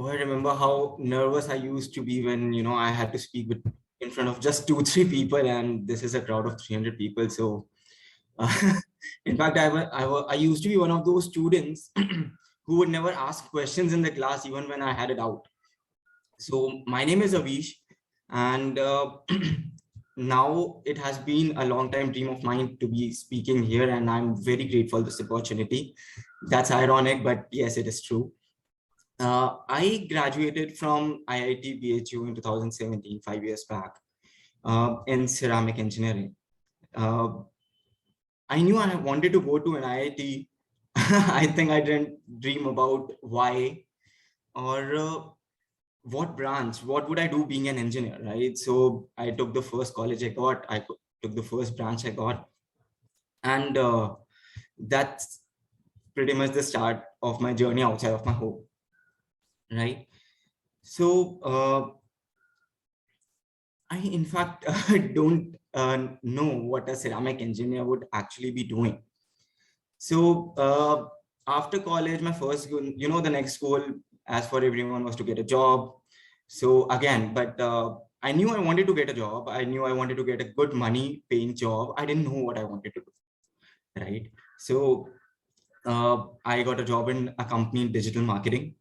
Oh, I remember how nervous I used to be when, I had to speak in front of just 2, 3 people, and this is a crowd of 300 people. So, uh, in fact, I used to be one of those students who would never ask questions in the class, even when I had a doubt. So, my name is Aveesh, and now it has been a long time dream of mine to be speaking here, and I'm very grateful for this opportunity. That's ironic, but yes, it is true. I graduated from IIT BHU in 2017, 5 years back, in ceramic engineering. Uh, I knew I wanted to go to an IIT. I think I didn't dream about why or what branch, what would I do being an engineer, right? So I took the first college I got, took the first branch I got, and that's pretty much the start of my journey outside of my home, right? So I, in fact, don't know what a ceramic engineer would actually be doing. So after college, my first goal, the next goal, as for everyone, was to get a job. So again, but I knew I wanted to get a job. I knew I wanted to get a good money paying job. I didn't know what I wanted to do, right? So I got a job in a company in digital marketing,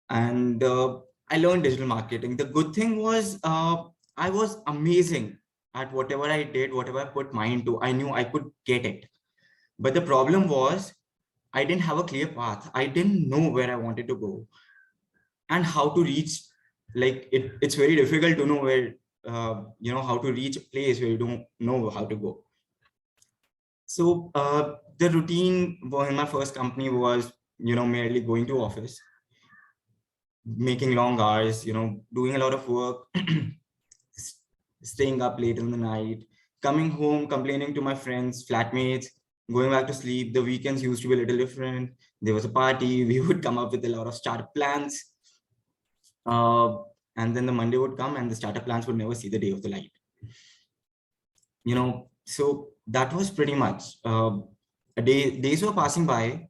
and I learned digital marketing. The good thing was I was amazing at whatever I did, whatever I put mind to. I knew I could get it. But the problem was I didn't have a clear path. I didn't know where I wanted to go and how to reach. Like it's very difficult to know where how to reach a place where you don't know how to go. So the routine in my first company was merely going to office, making long hours, doing a lot of work, staying up late in the night, coming home, complaining to my friends, flatmates, going back to sleep. The weekends used to be a little different. There was a party. We would come up with a lot of startup plans. Uh, and then the Monday would come and the startup plans would never see the day of the light. So that was pretty much days were passing by.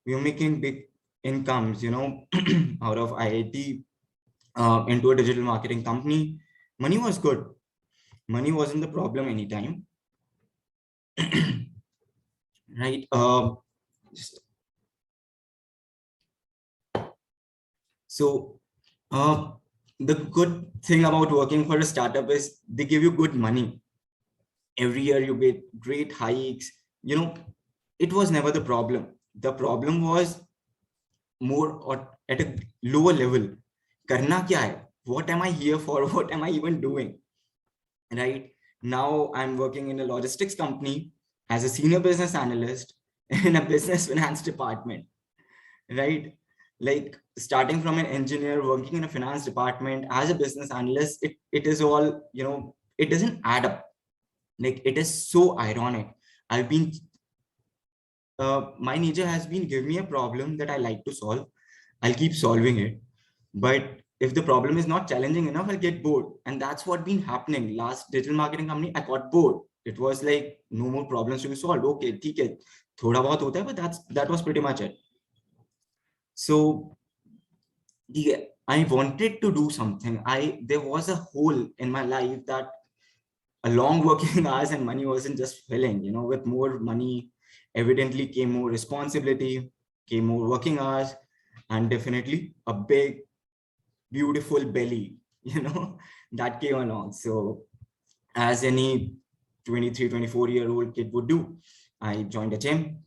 We were making big incomes, out of IIT into a digital marketing company. Money was good. Money wasn't the problem anytime. Right. So the good thing about working for a startup is they give you good money. Every year you get great hikes. It was never the problem. The problem was more or at a lower level. Karna kya hai? What am I here for? What am I even doing? Right now, I'm working in a logistics company as a senior business analyst in a business finance department. Right, like starting from an engineer working in a finance department as a business analyst, it is all, it doesn't add up. Like it is so ironic. I've been my nature has been give me a problem that I like to solve. I'll keep solving it, but if the problem is not challenging enough, I'll get bored. And that's what been happening. Last digital marketing company, I got bored. It was like no more problems to be solved. Okay, theek hai, thoda bahut hota hai, but that was pretty much it. So yeah, I wanted to do something. There was a hole in my life that a long working hours and money wasn't just filling. With more money, evidently came more responsibility, came more working hours, and definitely a big, beautiful belly, that came along. So as any 23, 24-year-old kid would do, I joined a gym.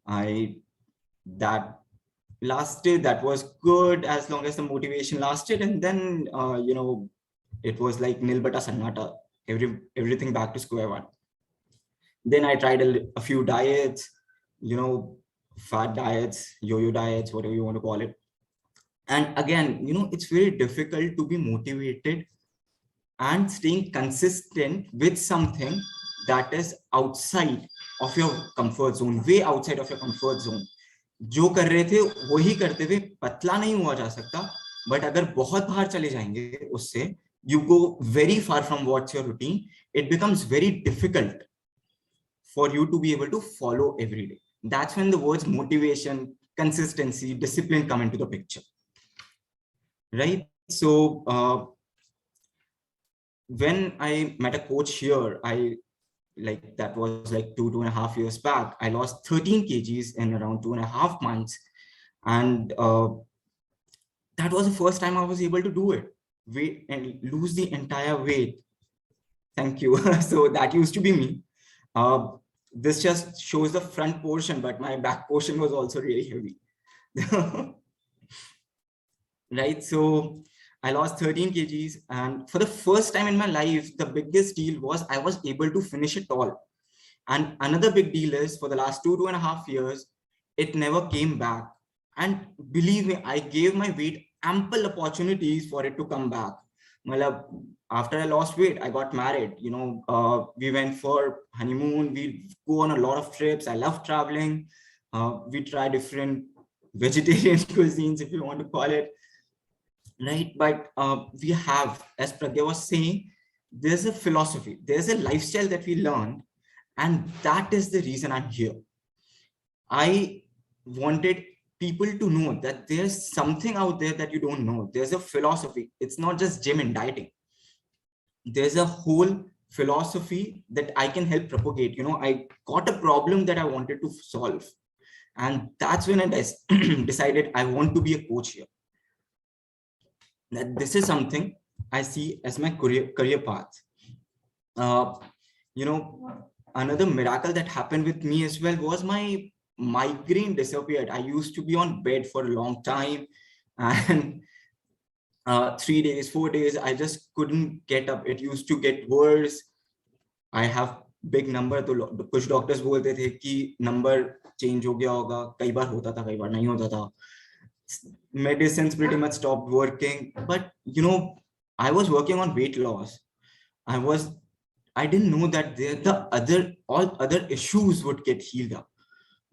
That lasted. That was good as long as the motivation lasted. And then, it was like nil bata sannata, everything back to square one. Then I tried a few diets, fat diets, yo-yo diets, whatever you want to call it. And again, it's very difficult to be motivated and staying consistent with something that is outside of your comfort zone, way outside of your comfort zone. जो कर रहे थे वही करते हुए पतला नहीं हुआ जा सकता, बट अगर बहुत बाहर चले जाएंगे उससे, you go very far from what's your routine, it becomes very difficult for you to be able to follow every day. That's when the words motivation, consistency, discipline come into the picture. right? So when I met a coach here, I like that was like 2.5 years back. I lost 13 kgs in around 2.5 months, and that was the first time I was able to do it. Weight and lose the entire weight. Thank you. So that used to be me. Uh, this just shows the front portion, but my back portion was also really heavy. Right? So I lost 13 kgs, and for the first time in my life, the biggest deal was I was able to finish it all. And another big deal is for the last 2.5 years, it never came back. And believe me, I gave my weight ample opportunities for it to come back. Malab, after I lost weight, I got married. We went for honeymoon. We go on a lot of trips. I love traveling. We try different vegetarian cuisines, if you want to call it, right? But we have, as Pragya was saying, there's a philosophy, there's a lifestyle that we learned, and that is the reason I'm here. I wanted people to know that there's something out there that you don't know. There's a philosophy. It's not just gym and dieting. There's a whole philosophy that I can help propagate. I got a problem that I wanted to solve. And that's when I decided I want to be a coach here. That this is something I see as my career path. Uh, you know, Another miracle that happened with me as well was my migraine disappeared. I used to be on bed for a long time, and 3 days, 4 days, I just couldn't get up. It used to get worse. I have big number, तो कुछ doctors बोलते थे कि number change हो गया होगा. कई बार होता था, कई बार नहीं होता था. Medicines pretty much stopped working, but I was working on weight loss. I didn't know that all other issues would get healed up.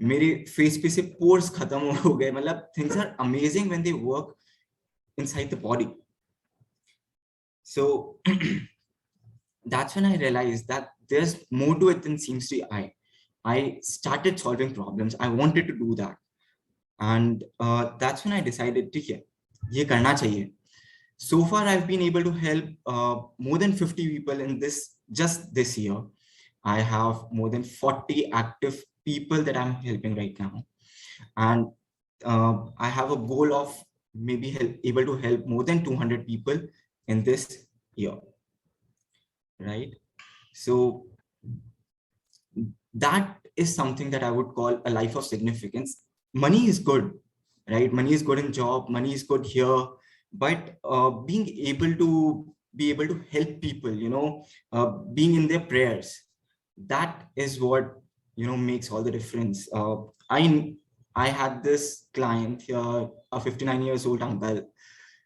मेरे फेस पे से pores खत्म हो गए. मतलब things are amazing when they work inside the body. So that's when I realized that there's more to it than seems to be. I started solving problems. I wanted to do that, and that's when I decided to ये करना चाहिए. So far, I've been able to help more than 50 people in just this year. I have more than 40 active people that I'm helping right now. And I have a goal of maybe able to help more than 200 people in this year. Right? So that is something that I would call a life of significance. Money is good, right? Money is good in job, money is good here, but being able to help people, being in their prayers, that is what makes all the difference. I had this client here, a 59 years old uncle,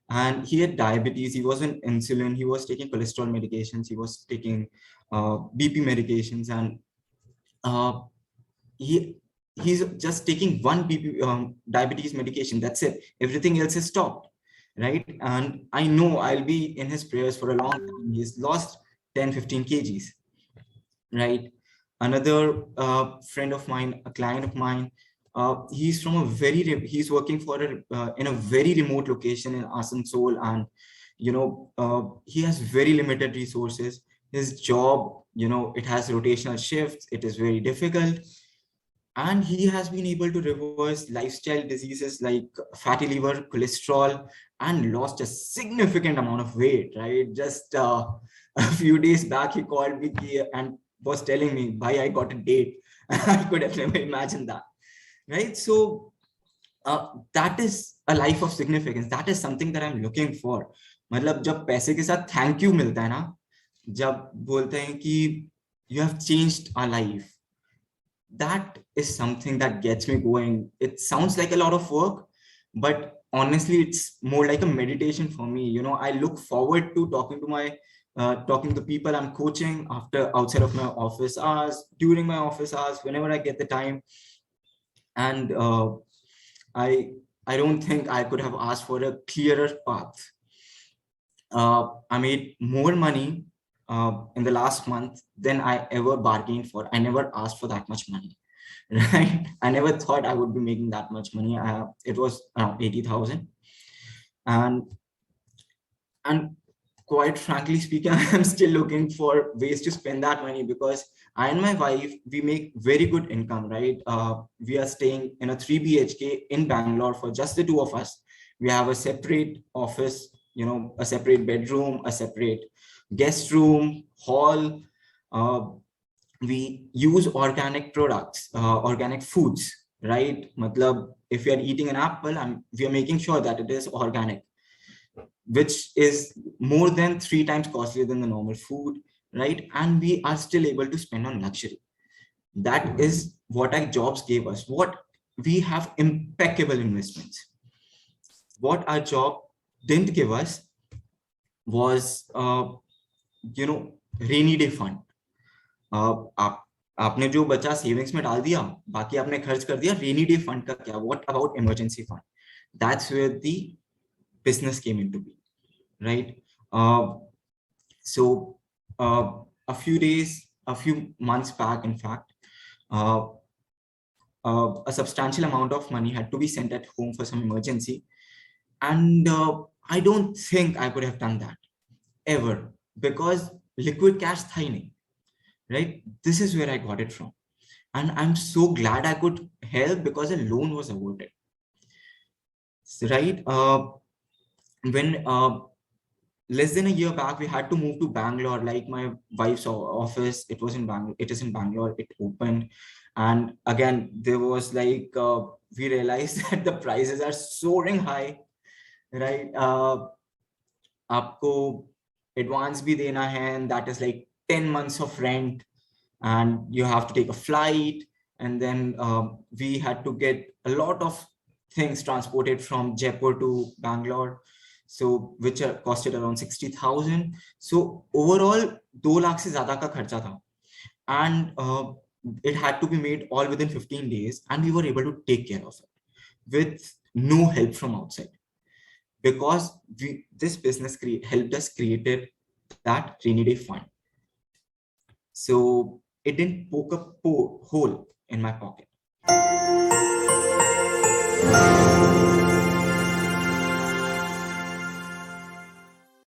and he had diabetes. He was on insulin, he was taking cholesterol medications, he was taking BP medications, and uh, he he's just taking one BP, diabetes medication. That's it. Everything else is stopped, right? And I know I'll be in his prayers for a long time. He's lost 10-15 kgs, right? Another friend of mine, a client of mine, he's from he's working for in a very remote location in Asansol, and he has very limited resources. His job, it has rotational shifts. It is very difficult, and he has been able to reverse lifestyle diseases like fatty liver, cholesterol, and lost a significant amount of weight, right? Just a few days back, he called me and was telling me, "Bhai, I got a date." I could have never imagined that, right? So that is a life of significance. That is something that I'm looking for. मतलब जब पैसे के साथ thank you मिलता है ना, जब बोलते हैं कि you have changed our life, that is something that gets me going. It sounds like a lot of work, but honestly, it's more like a meditation for me. I look forward to talking to people I'm coaching outside of my office hours, during my office hours, whenever I get the time. And I I don't think I could have asked for a clearer path. I made more money in the last month than I ever bargained for. I never asked for that much money, right? I never thought I would be making that much money. It was around 80,000. And And quite frankly speaking, I'm still looking for ways to spend that money, because I and my wife, we make very good income, right? We are staying in a 3 BHK in Bangalore for just the two of us. We have a separate office, a separate bedroom, a separate guest room, hall. Uh, we use organic products, organic foods, right? Matlab, if we are eating an apple, we are making sure that it is organic, which is more than 3 times costlier than the normal food, right? And we are still able to spend on luxury. That is what our jobs gave us. What we have impeccable investments. What our job didn't give us was, rainy day fund. आप आपने जो बचा savings में डाल दिया, बाकी आपने खर्च कर दिया. रेनी डे फंड का क्या? What about emergency fund? That's where the business came into being, right? Uh, So a few months back, in fact, uh, a substantial amount of money had to be sent at home for some emergency. And I don't think I could have done that ever, because liquid cash tha hi nahi, right? This is where I got it from. And I'm so glad I could help, because a loan was awarded, right? When less than a year back, we had to move to Bangalore. Like my wife's office, it was in Bangalore. It is in Bangalore. It opened, and again there was like, we realized that the prices are soaring high, right? आपको advance भी देना है, and that is like 10 months of rent, and you have to take a flight, and then we had to get a lot of things transported from Jaipur to Bangalore, so which costed around 60,000. So overall 2 lakh से ज़्यादा का खर्चा था, and it had to be made all within 15 days, and we were able to take care of it with no help from outside, because this business helped us created that rainy day fund. So it didn't poke a hole in my pocket.